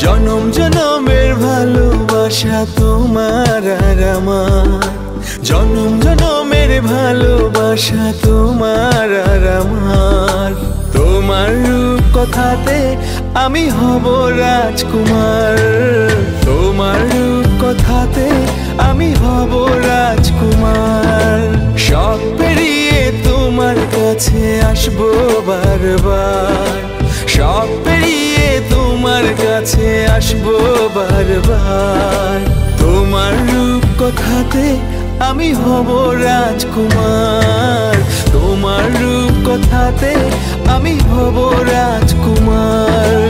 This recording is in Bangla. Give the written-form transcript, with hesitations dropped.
জনম জনমের ভালোবাসা তোমার আর আমার, জনম জনমের ভালোবাসা তোমার আর আমার। তোমার রূপ কথাতে আমি হব রাজকুমার, তোমার রূপ কথাতে আমি হব রাজকুমার। সব পেরিয়ে তোমার কাছে আসবো বারবার, সব পেরিয়ে তোমার কাছে আসবো বারবার। তোমার রূপ কথাতে আমি হব রাজকুমার, তোমার রূপ কথাতে আমি হব রাজকুমার।